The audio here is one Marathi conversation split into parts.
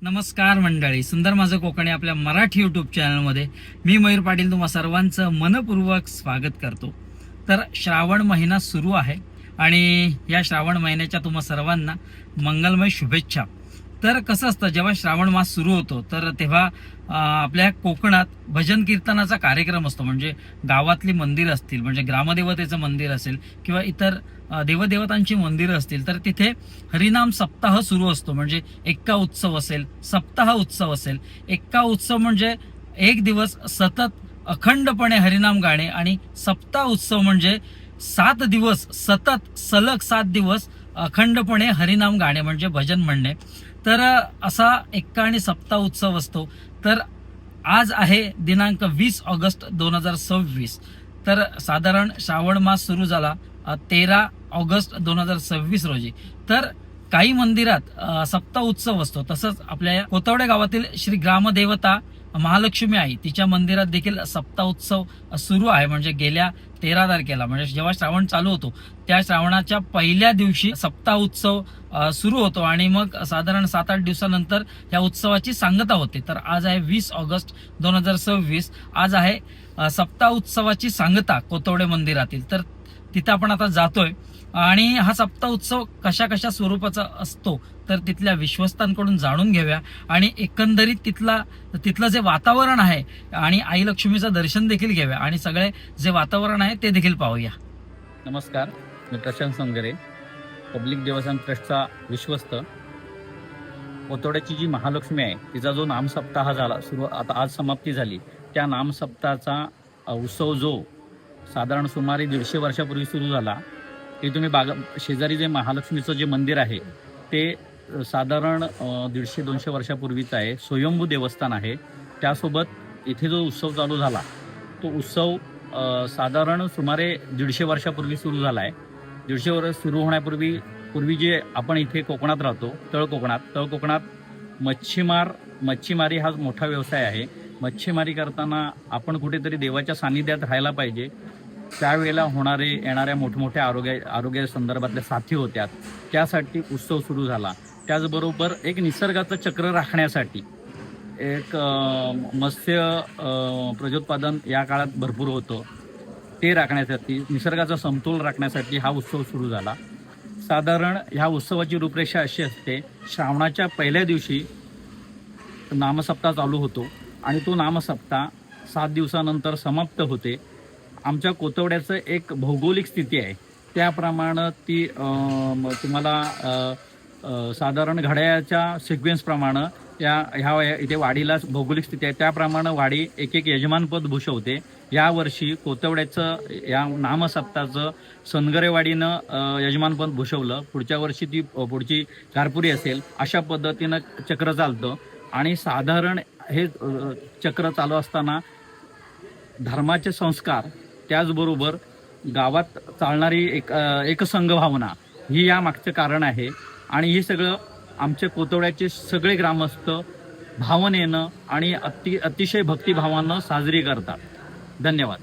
नमस्कार मंडळी, सुंदर माझं कोकणी आपल्या मराठी यूट्यूब चॅनलमध्ये मी मयूर पाटील तुम्हा सर्वांचं मनपूर्वक स्वागत करतो। तर श्रावण महिना सुरू आहे आणि या श्रावण महिन्याच्या तुम्हा सर्वांना मंगलमय शुभेच्छा। तर कसं असतं, जेव्हा श्रावण मास सुरू होतो तर तेव्हा आपल्या कोकणात भजन कीर्तनाचा कार्यक्रम असतो। म्हणजे गावातली मंदिर असतील, म्हणजे ग्रामदेवतेचं मंदिर असेल किंवा इतर देवदेवतांची मंदिरं असतील, तर तिथे हरिनाम सप्ताह सुरू असतो। म्हणजे एक्का उत्सव असेल, सप्ताह उत्सव असेल। एक्का उत्सव म्हणजे एक दिवस सतत अखंडपणे हरिनाम गाणे, आणि सप्ताह उत्सव म्हणजे 7 दिवस सतत सलग 7 दिवस अखंडपणे हरिनाम गाणे म्हणजे भजन म्हणणे। तर असा एक्का आणि सप्ताह उत्सव असतो। तर आज आहे दिनांक 20 ऑगस्ट 2026। तर साधारण श्रावण मास सुरू झाला 13 ऑगस्ट 2026 रोजी। तर काही मंदिरात सप्ताह उत्सव असतो। तसंच आपल्या कोतवडे गावातील श्री ग्रामदेवता महालक्ष्मी आई तिच्या मंदिरात देखील सप्ताह उत्सव सुरू आहे। म्हणजे गेल्या 13 तारखेला, म्हणजे जेव्हा श्रावण चालू होतो त्या श्रावणाच्या पहिल्या दिवशी सप्ताह उत्सव सुरू होतो आणि मग साधारण 7-8 दिवसानंतर या उत्सवाची सांगता होते। तर आज आहे 20 ऑगस्ट 2026। आज आहे सप्ताह उत्सवाची सांगता कोतवडे मंदिरातील। तर तिथं आपण आता जातोय आणि हा सप्ताह उत्सव कशा कशा स्वरूपाचा असतो तर तिथल्या विश्वस्तांकडून जाणून घेऊया आणि एकंदरीत तिथलं जे वातावरण आहे आणि आई लक्ष्मीचं दर्शन देखील घेऊया आणि सगळे जे वातावरण आहे ते देखील पाहूया। नमस्कार, मी प्रशांत संगरे, पब्लिक देवस्थान ट्रस्टचा विश्वस्त। कोतवड्याची जी महालक्ष्मी आहे तिचा जो नामसप्ताह झाला सुरू, आता आज समाप्ती झाली, त्या नामसप्ताहाचा उत्सव जो साधारण सुमारे 150 वर्षापूर्वी सुरू झाला, ते तुम्ही शेजारी जे महालक्ष्मीचं जे मंदिर आहे ते साधारण 150-200 वर्षापूर्वीच आहे। स्वयंभू देवस्थान आहे। त्यासोबत इथे जो उत्सव चालू झाला तो उत्सव साधारण सुमारे 150 वर्षापूर्वी सुरू झाला आहे। 150 वर्ष सुरू होण्यापूर्वी जे आपण इथे कोकणात राहतो, तळकोकणात मच्छीमारी हा मोठा व्यवसाय आहे। मच्छीमारी करताना आपण कुठेतरी देवाच्या सानिध्यात राहायला पाहिजे। त्यावेळेला येणाऱ्या मोठमोठ्या आरोग्य संदर्भातल्या साथी होत्या, त्यासाठी उत्सव सुरू झाला। त्याचबरोबर एक निसर्गाचं चक्र राखण्यासाठी, एक मत्स्य प्रजोत्पादन या काळात भरपूर होतं, ते राखण्यासाठी, निसर्गाचा समतोल राखण्यासाठी हा उत्सव सुरू झाला। साधारण ह्या उत्सवाची रूपरेषा अशी असते, श्रावणाच्या पहिल्या दिवशी नामसप्ताह चालू होतो आणि तो नामसप्ताह 7 दिवसानंतर समाप्त होते। आमच्या कोतवड्याचं एक भौगोलिक स्थिती आहे, त्याप्रमाणे ती तुम्हाला साधारण घड्याळाच्या सिक्वेन्सप्रमाणे ह्या इथे वाडीला भौगोलिक स्थिती आहे, त्याप्रमाणे वाडी एक यजमानपद भूषवते। यावर्षी कोतवड्याचं या नामसप्ताहाचं सनगरेवाडीनं यजमानपद भूषवलं। पुढच्या वर्षी पुढची घारपुरी असेल, अशा पद्धतीनं चक्र चालतं। आणि साधारण हे चक्र चालू असताना धर्माचे संस्कार, त्याचबरोबर गावात चालणारी एकसंघ भावना ही या मागचं कारण आहे। आणि हे सगळं आमच्या कोतवड्याचे सगळे ग्रामस्थ भावनेनं आणि अतिशय भक्तिभावानं साजरी करतात। धन्यवाद।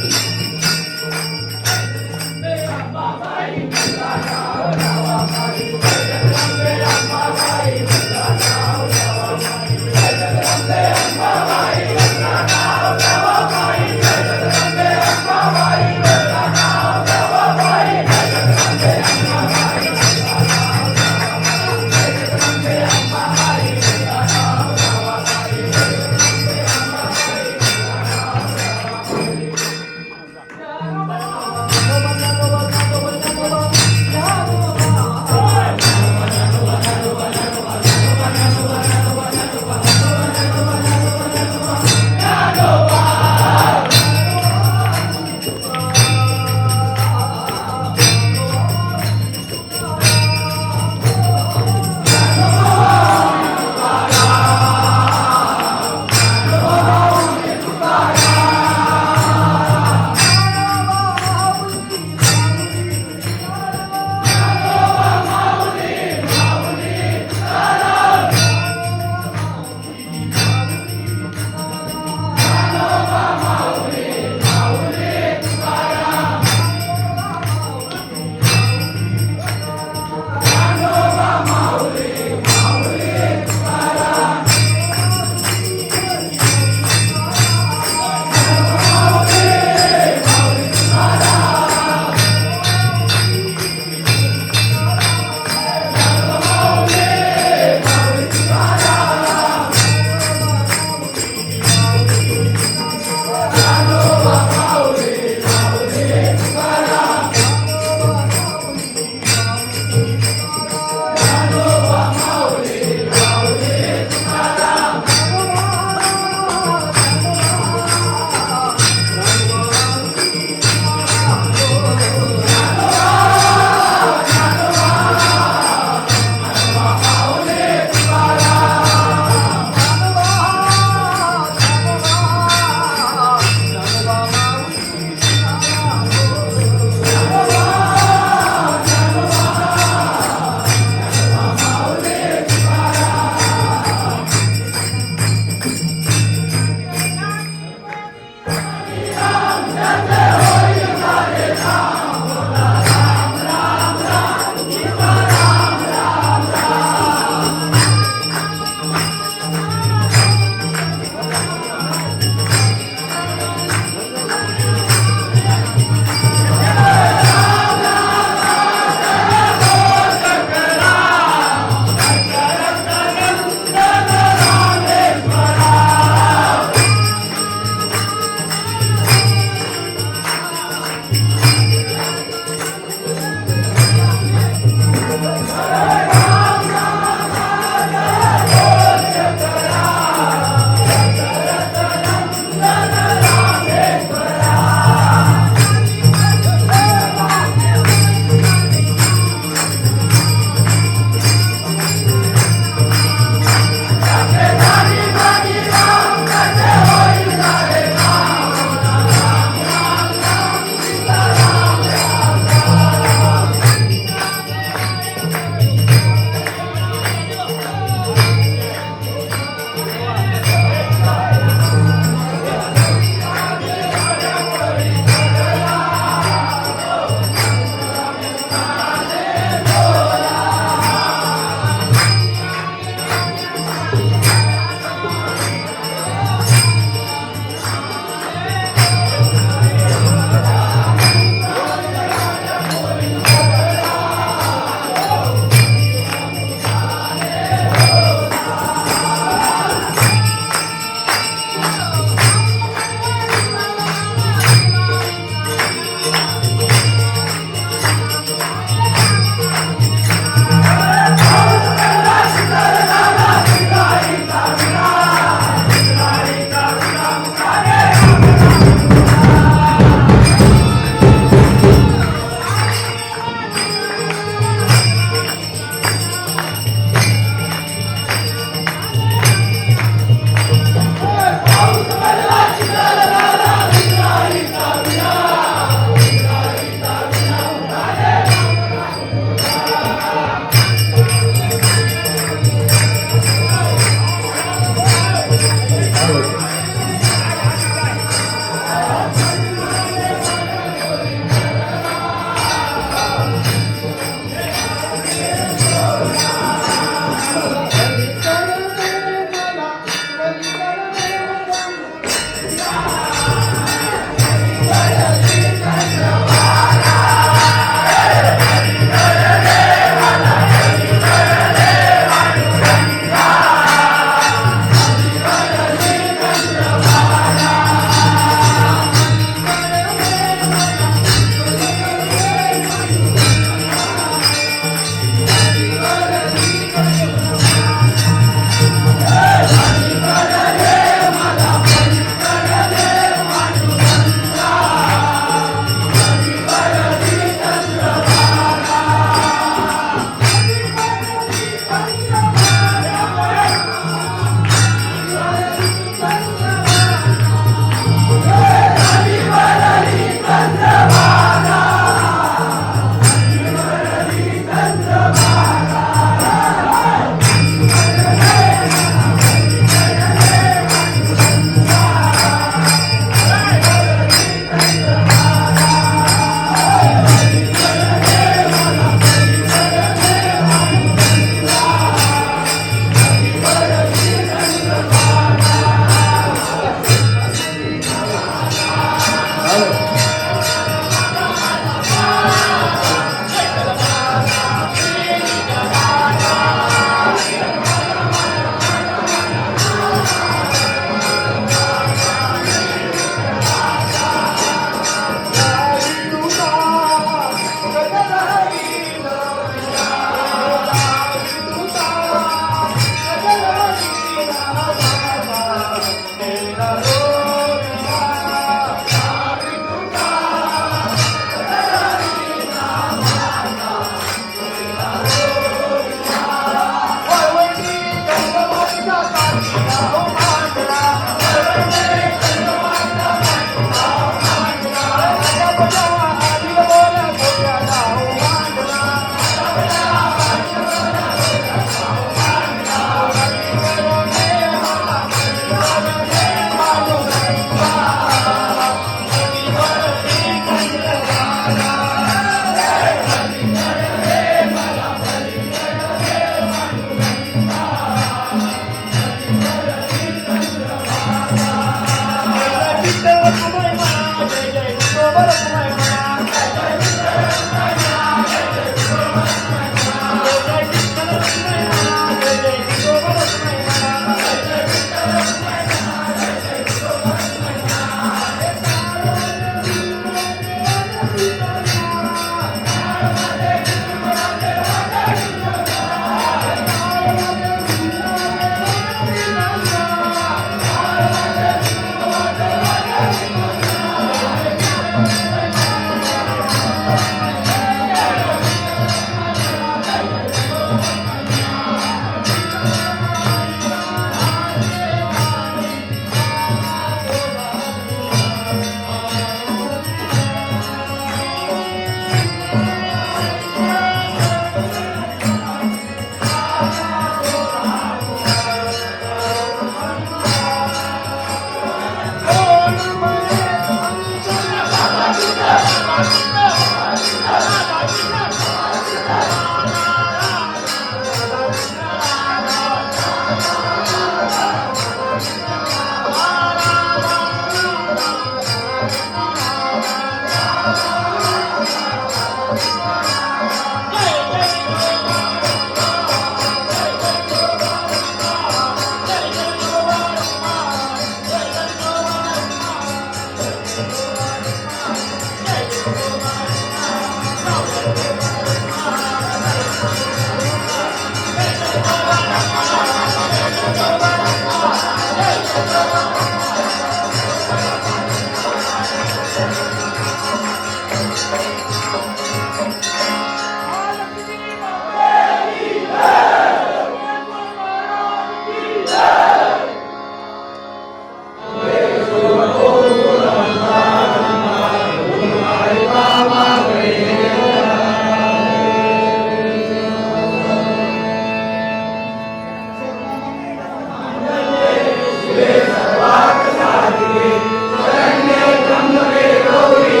शरण्ये त्र्यंबके गौरी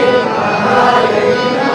नारायणी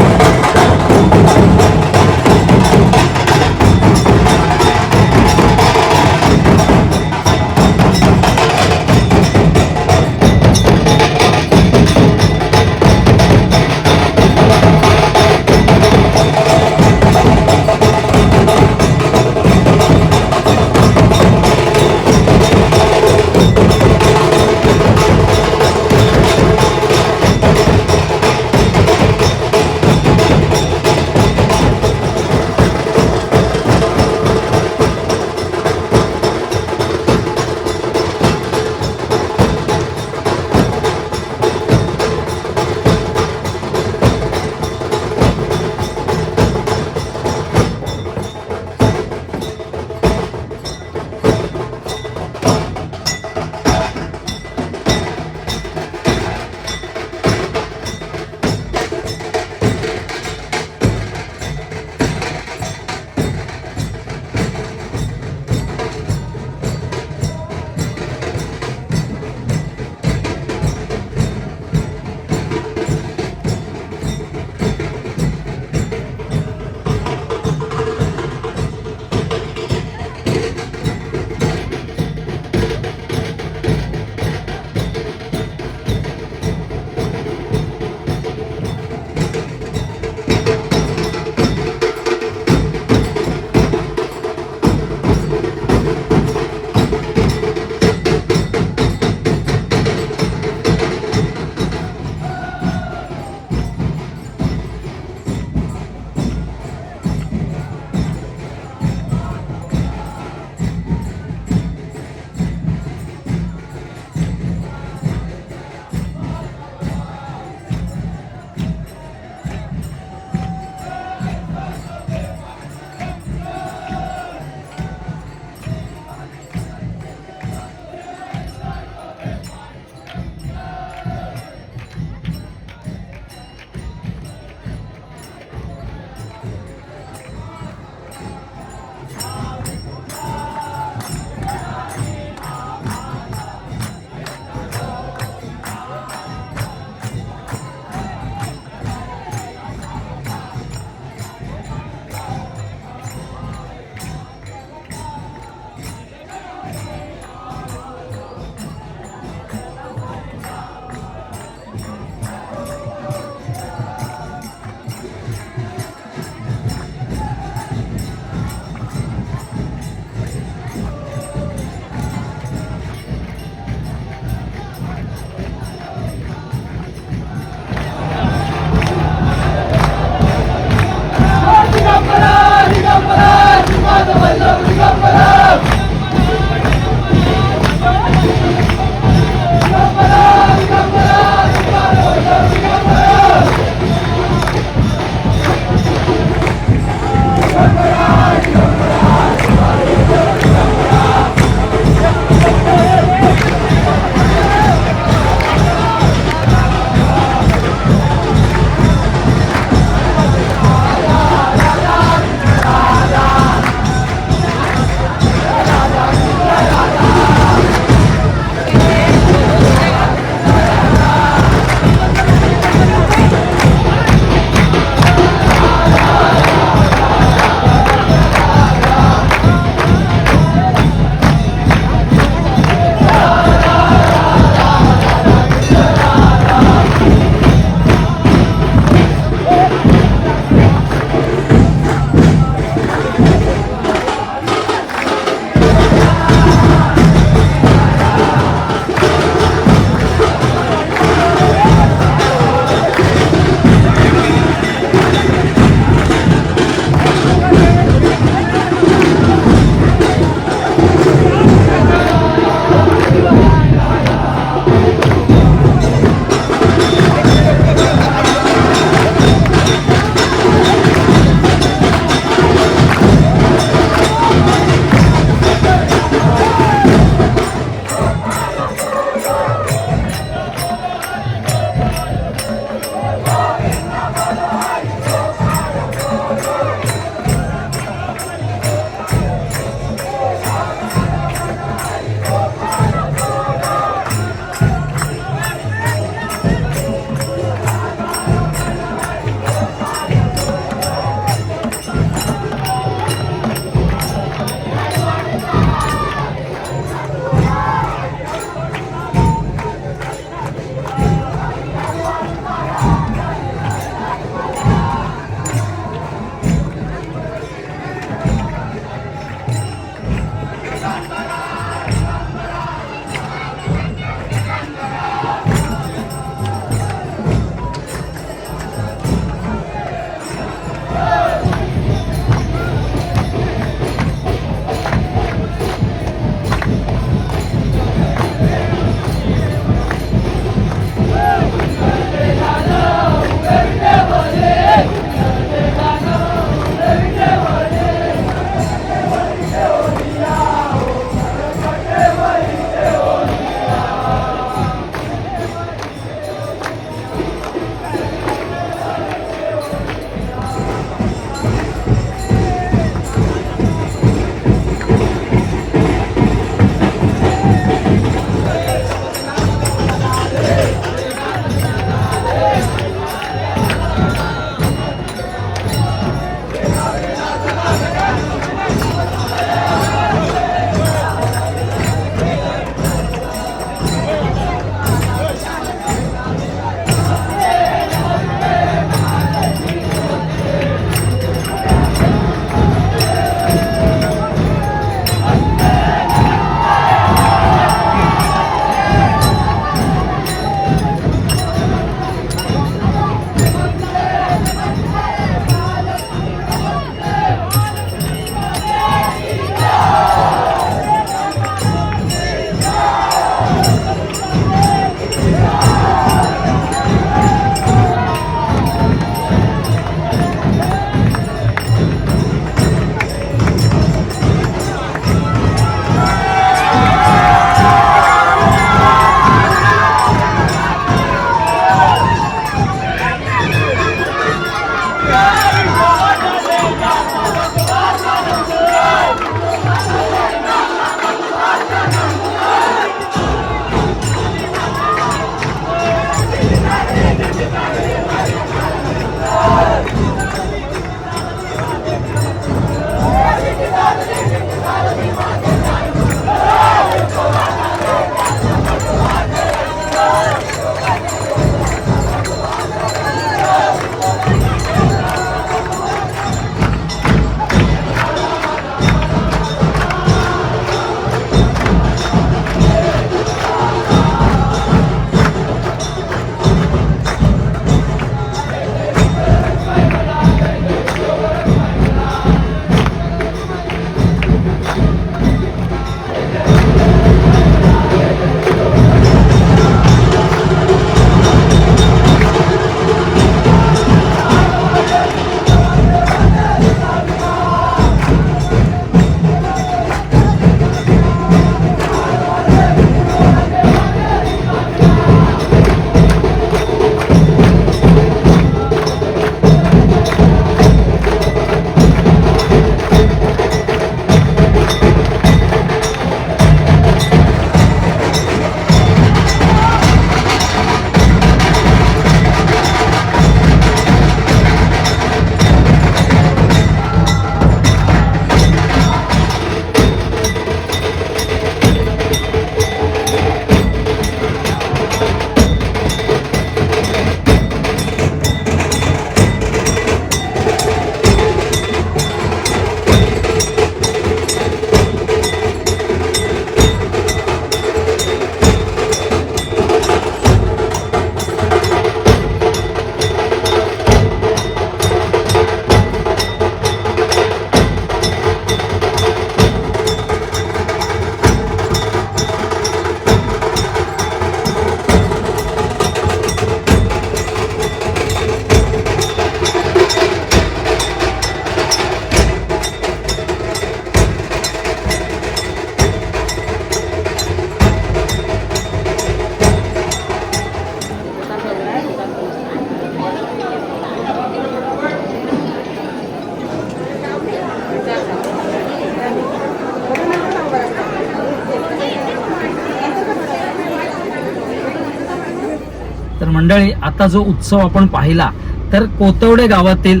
तर मंडळी, आता जो उत्सव आपण पाहिला तर कोतवडे गावातील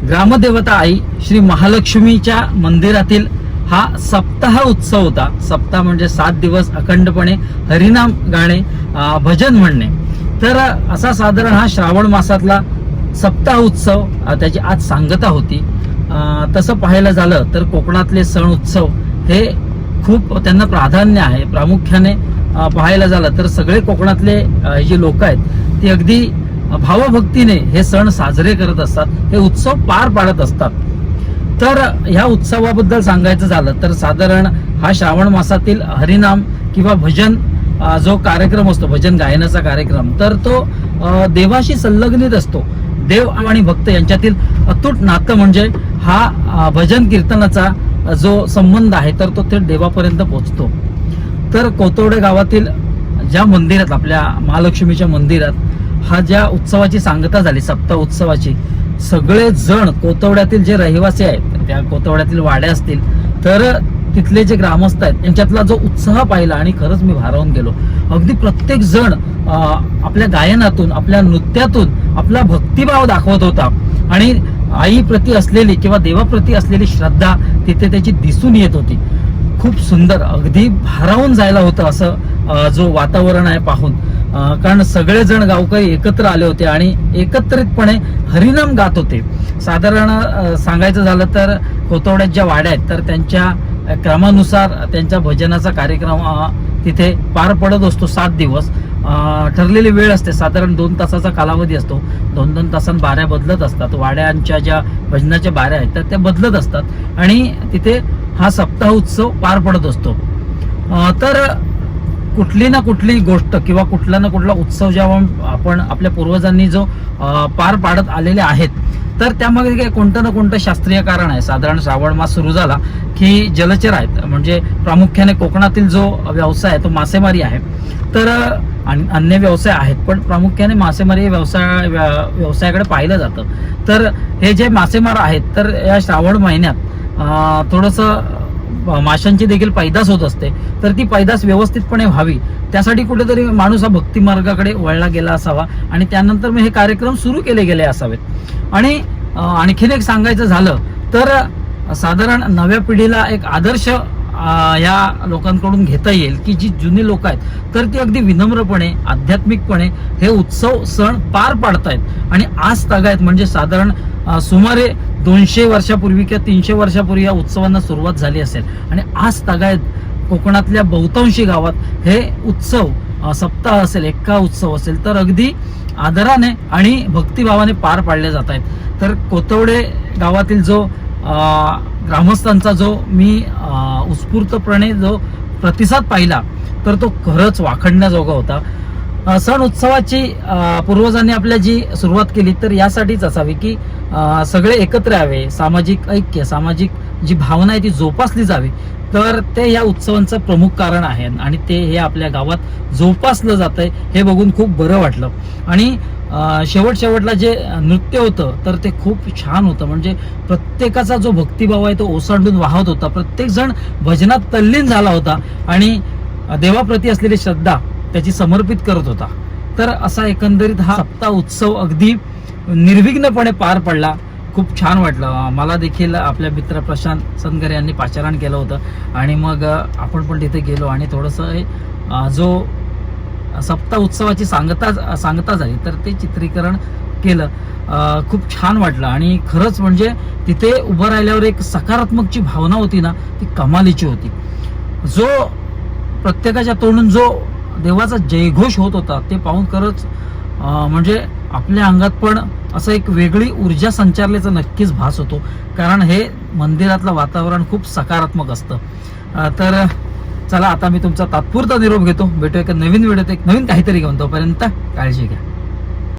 ग्रामदेवता आई श्री महालक्ष्मीच्या मंदिरातील हा सप्ताह उत्सव होता. सप्ताह म्हणजे 7 दिवस अखंडपणे हरिनाम गाणे, भजन म्हणणे. तर असा साधारण हा श्रावण मासातला सप्ताह उत्सव, त्याची आज सांगता होती. तसं पाहायला झालं तर कोकणातले सण उत्सव हे खूप त्यांना प्राधान्य आहे. प्रामुख्याने पाहायला झालं तर सगळे कोकणातले जे लोक आहेत ते अगदी भावभक्तीने हे सण साजरे करत असतात, हे उत्सव पार पाडत असतात. तर ह्या उत्सवाबद्दल सांगायचं झालं तर साधारण हा श्रावण मासातील हरिनाम किंवा भजन जो कार्यक्रम असतो, भजन गायनाचा कार्यक्रम, तर तो देवाशी संलग्नित असतो. देव आणि भक्त यांच्यातील अतूट नातं म्हणजे हा भजन कीर्तनाचा जो संबंध आहे तर तो थेट देवापर्यंत पोहोचतो. तर कोतवडे गावातील ज्या मंदिरात, आपल्या महालक्ष्मीच्या मंदिरात हा ज्या उत्सवाची सांगता झाली, सप्ताह उत्सवाची, सगळे जण कोतवड्यातील जे रहिवासी आहेत, त्या कोतवड्यातील वाड्या असतील तर तिथले जे ग्रामस्थ आहेत यांच्यातला जो उत्साह पाहिला आणि खरंच मी भारावून गेलो. अगदी प्रत्येक जण आपल्या गायनातून, आपल्या नृत्यातून आपला भक्तिभाव दाखवत होता आणि आईप्रती असलेली किंवा देवाप्रती असलेली श्रद्धा तिथे त्याची दिसून येत होती. खूप सुंदर, अगदी भारावून जायला होतं असं जो वातावरण आहे पाहून. कारण सगळेजण गावकरी एकत्र आले होते आणि एकत्रितपणे हरिनाम गात होते. साधारण सांगायचं झालं तर कोतवड्यात ज्या वाड्या आहेत तर त्यांच्या क्रमानुसार त्यांच्या भजनाचा कार्यक्रम तिथे पार पडत असतो. 7 दिवस ठरलेली वेळ असते, साधारण 2 तासाचा कालावधी असतो. 2-2 तासांत बाऱ्या बदलत असतात. वाड्यांच्या ज्या भजनाच्या बाऱ्या आहेत तर त्या बदलत असतात आणि तिथे हा सप्ताह उत्सव पार पडत असतो. तर कुठली ना कुठली गोष्ट किंवा कुठला ना कुठला उत्सव जेव्हा आपण आपल्या पूर्वजांनी जो पार पाडत आलेले आहेत तर त्यामध्ये काही कोणतं ना कोणतं शास्त्रीय कारण आहे. साधारण श्रावण मास सुरू झाला की जलचर आहेत, म्हणजे प्रामुख्याने कोकणातील जो व्यवसाय आहे तो मासेमारी आहे. तर अन्य व्यवसाय आहेत पण प्रामुख्याने मासेमारी व्यवसायाकडे पाहिलं जातं. तर हे जे मासेमार आहेत तर या श्रावण महिन्यात थोडंसं माशांची देखील पैदास होत असते. तर ती पैदास व्यवस्थितपणे व्हावी त्यासाठी कुठेतरी माणूस हा भक्ती मार्गाकडे वळला गेला असावा आणि त्यानंतर मग हे कार्यक्रम सुरू केले गेले असावेत. आणि आणखीन एक सांगायचं झालं तर साधारण नव्या पिढीला एक आदर्श या लोकांकडून घेता येईल की जी जुनी लोक आहेत तर ती अगदी विनम्रपणे, आध्यात्मिकपणे हे उत्सव सण पार पाडतायत आणि आज तागायत. म्हणजे साधारण सुमारे 200 वर्षापूर्वी किंवा 300 वर्षापूर्वी या उत्सवांना सुरुवात झाली असेल आणि आज तागायत कोकणातल्या बहुतांशी गावात हे उत्सव सप्ताह असेल, एक्का उत्सव असेल तर अगदी आदराने आणि भक्तिभावाने पार पाडले जात आहेत. तर कोतवडे गावातील जो ग्रामस्थांचा जो मी उत्स्फूर्तपणे जो प्रतिसाद पाहिला तर तो खरंच वाखडण्याजोगा होता. सण उत्सवाची पूर्वजांनी आपल्या जी सुरुवात केली तर यासाठीच असावी की सगळे एकत्र यावे, सामाजिक ऐक्य, सामाजिक जी भावना आहे ती जोपासली जावी. तर ते या उत्सवांचं प्रमुख कारण आहे आणि ते हे आपल्या गावात जोपासलं जातंय हे बघून खूप बरं वाटलं. आणि शेवटला जे नृत्य होतं तर ते खूप छान होतं. म्हणजे प्रत्येकाचा जो भक्तिभाव आहे तो ओसंडून वाहत होता. प्रत्येक जण भजनात तल्लीन झाला होता आणि देवाप्रती असलेली श्रद्धा त्याची समर्पित करत होता. तर असा एकंदरीत हा सप्ताह उत्सव अगदी निर्विघ्नपणे पार पडला. खूप छान वाटलं. मला देखील आपल्या मित्र प्रशांत सनगर यांनी पाचारण केलं होतं आणि मग आपण पण तिथे गेलो आणि थोडंसं जो सप्ताह उत्सवाची सांगता झाली तर ते चित्रीकरण केलं. खूप छान वाटलं आणि खरंच म्हणजे तिथे उभं राहिल्यावर एक सकारात्मक जी भावना होती ना ती कमालीची होती. जो प्रत्येकाच्या तोंडून जो देवाचा जयघोष होत होता ते पाहून खरंच म्हणजे आपल्या अंगात पण असं एक वेगळी ऊर्जा संचारल्याचा नक्कीच भास होतो. कारण हे मंदिरातलं वातावरण खूप सकारात्मक असतं. तर चला आता मी तुमचा तात्पुरता निरोप घेतो. भेटूया एका नवीन व्हिडिओत एक नवीन काहीतरी घेऊन. तोपर्यंत काळजी घ्या.